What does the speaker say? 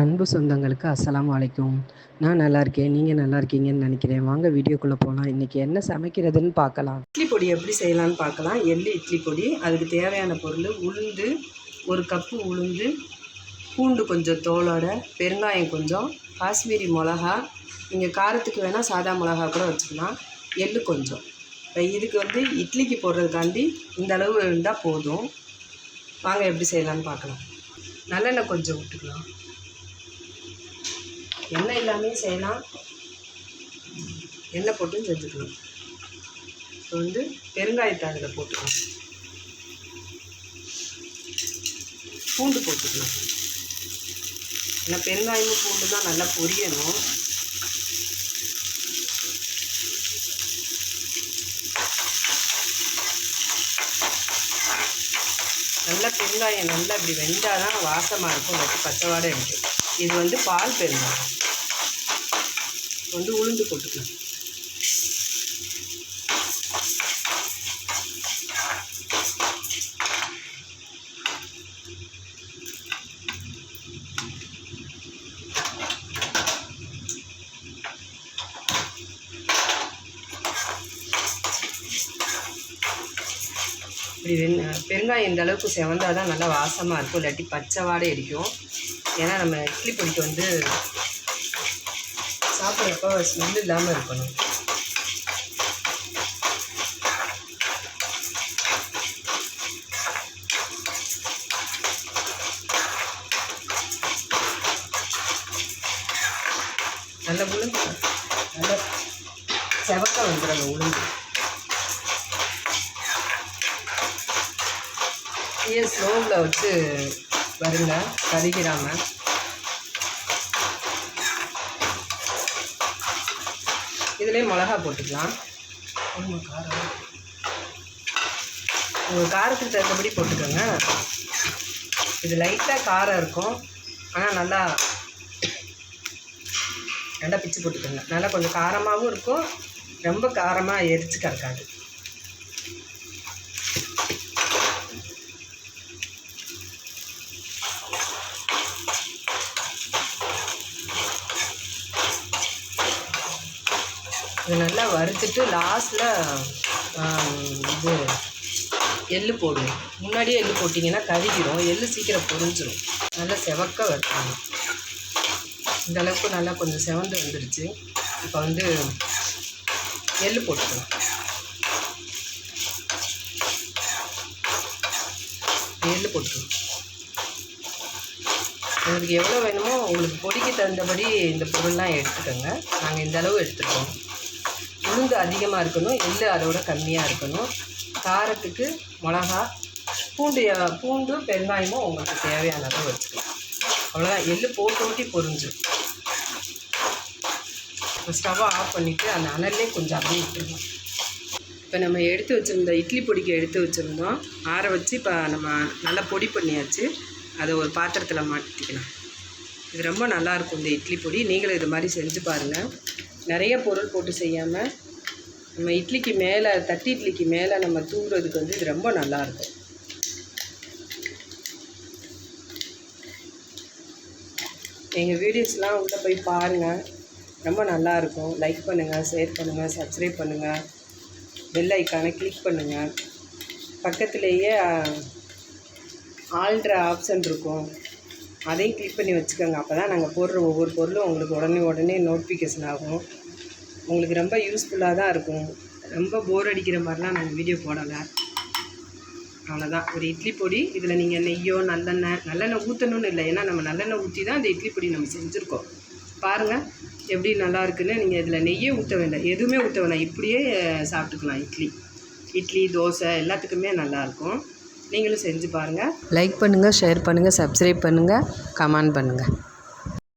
அன்பு சொந்தங்களுக்கு அஸ்ஸலாமு அலைக்கும். நான் நல்லா இருக்கேன். நீங்கள் நல்லா இருக்கீங்கன்னு நினைக்கிறேன். வாங்க வீடியோக்குள்ளே போகலாம். இன்றைக்கி என்ன சமைக்கிறதுன்னு பார்க்கலாம். இட்லி பொடி எப்படி செய்யலான்னு பார்க்கலாம். எள்ளு இட்லி பொடி, அதுக்கு தேவையான பொருள் உளுந்து, 1 கப்பு உளுந்து, பூண்டு கொஞ்சம் தோலோட, பெருங்காயம் கொஞ்சம், காஷ்மீரி மிளகா, நீங்கள் காரத்துக்கு வேணால் சாதா மிளகா கூட வச்சுக்கலாம், எள்ளு கொஞ்சம். இப்போ இதுக்கு இட்லிக்கு போடுறதுக்காண்டி இந்த அளவு இருந்தால் போதும். வாங்க எப்படி செய்யலான்னு பார்க்கலாம். நல்லெண்ணெய் கொஞ்சம் விட்டுக்கலாம். எண்ணெய் இல்லாமல் செய்யலாம், எண்ணெய் போட்டு செஞ்சுக்கலாம். இப்போ பெருங்காயத்தை அதில் போட்டுக்கலாம், பூண்டு போட்டுக்கலாம். ஏன்னா பெருங்காயமும் பூண்டு தான் நல்லா பொரியணும். நல்லா பெருங்காயம் நல்லா இப்படி வெந்தால் தான் வாசமாக இருக்கும், வச்சு பச்சை வாடை இருக்குது. இது பால் பெருங்காயம். உளுந்து போட்டுக்கலாம். இப்படி பெருங்காயம் இந்த அளவுக்கு செவந்தால் தான் நல்லா வாசமாக இருக்கும், இல்லாட்டி பச்சை வாடை அடிக்கும். ஏன்னா நம்ம இட்லி பொடிக்கு சாப்பிட்றப்போ ஸ்மெல் இல்லாமல் இருக்கணும். நல்ல உளுந்து நல்ல செவக்க வந்துடும். உளுந்து ஸ்லோவில் வச்சு வருங்க, கருகிராமல். இதுலேயே மிளகா போட்டுக்கலாம். காரம் உங்கள் காரத்துக்கு தகுந்தபடி போட்டுக்கோங்க. இது லைட்டாக காரம் இருக்கும், ஆனால் நல்லா பிச்சு போட்டுக்கோங்க. நல்லா கொஞ்சம் காரமாகவும் இருக்கும், ரொம்ப காரமாக எரிச்சு கறக்காது. இது நல்லா வறுத்துட்டு லாஸ்ட்டில் எள்ளு போடுங்க. முன்னாடியே எள்ளு போட்டிங்கன்னா கருகிடும், எள்ளு சீக்கிரம் பொரிஞ்சிடும். நல்லா செவக்க வறுக்கணும். இந்த அளவுக்கு நல்லா கொஞ்சம் செவந்து வந்துடுச்சு. இப்போ எள்ளு போட்டுக்கலாம். எள்ளு போட்டுக்கலாம். உங்களுக்கு எவ்வளோ வேணுமோ உங்களுக்கு பொடிக்கு தகுந்தபடி இந்த பொருள்லாம் எடுத்துக்கோங்க. நாங்கள் இந்த அளவு எடுத்துருக்கோம். உளுந்து அதிகமாக இருக்கணும், எள்ளு அதோட கம்மியாக இருக்கணும். காரத்துக்கு மிளகா, பூண்டு பெருங்காயமும் உங்களுக்கு தேவையான அளவு வச்சுக்கலாம். அவ்வளோதான். எள்ளு போட்டு ஊட்டி பொரிஞ்சிடும். ஸ்டவ்வை ஆஃப் பண்ணிவிட்டு அந்த அனல்லே கொஞ்சம் அப்படியே விட்டுருவோம். இப்போ நம்ம எடுத்து வச்சுருந்த இட்லி பொடிக்கு எடுத்து வச்சுருந்தோம், ஆற வச்சு இப்போ நம்ம நல்லா பொடி பண்ணியாச்சு. அதை ஒரு பாத்திரத்தில் மாட்டிக்கலாம். இது ரொம்ப நல்லாயிருக்கும் இந்த இட்லி பொடி. நீங்களும் இது மாதிரி செஞ்சு பாருங்கள். நிறைய பொருள் போட்டு செய்யாமல் நம்ம இட்லிக்கு மேலே, தட்டி இட்லிக்கு மேலே நம்ம தூங்குறதுக்கு இது ரொம்ப நல்லாயிருக்கும். எங்கள் வீடியோஸ்லாம் உள்ளே போய் பாருங்கள், ரொம்ப நல்லாயிருக்கும். லைக் பண்ணுங்கள், ஷேர் பண்ணுங்கள், சப்ஸ்கிரைப் பண்ணுங்கள், பெல் ஐக்கானை கிளிக் பண்ணுங்கள். பக்கத்துலேயே ஆல்ட்ரு ஆப்ஷன் இருக்கும், அதையும் கிளிக் பண்ணி வச்சுக்கோங்க. அப்போ தான் நாங்கள் போடுற ஒவ்வொரு பொருளும் உங்களுக்கு உடனே நோட்டிஃபிகேஷன் ஆகும். உங்களுக்கு ரொம்ப யூஸ்ஃபுல்லாக தான் இருக்கும். ரொம்ப போர் அடிக்கிற மாதிரிலாம் நாங்கள் வீடியோ போடலை. அவ்வளோதான். ஒரு இட்லி பொடி. இதில் நீங்கள் நெய்யோ நல்லெண்ணெய் ஊற்றணும்னு இல்லை, ஏன்னா நம்ம நல்லெண்ணெய் ஊற்றி தான் இந்த இட்லி பொடி நம்ம செஞ்சுருக்கோம். பாருங்கள் எப்படி நல்லா இருக்குன்னு. நீங்கள் இதில் நெய்யே ஊற்ற வேண்டாம், எதுவுமே ஊற்ற வேண்டாம், இப்படியே சாப்பிட்டுக்கலாம். இட்லி தோசை எல்லாத்துக்குமே நல்லாயிருக்கும். நீங்களும் செஞ்சு பாருங்கள். லைக் பண்ணுங்கள், ஷேர் பண்ணுங்கள், சப்ஸ்கிரைப் பண்ணுங்கள், கமெண்ட் பண்ணுங்கள்.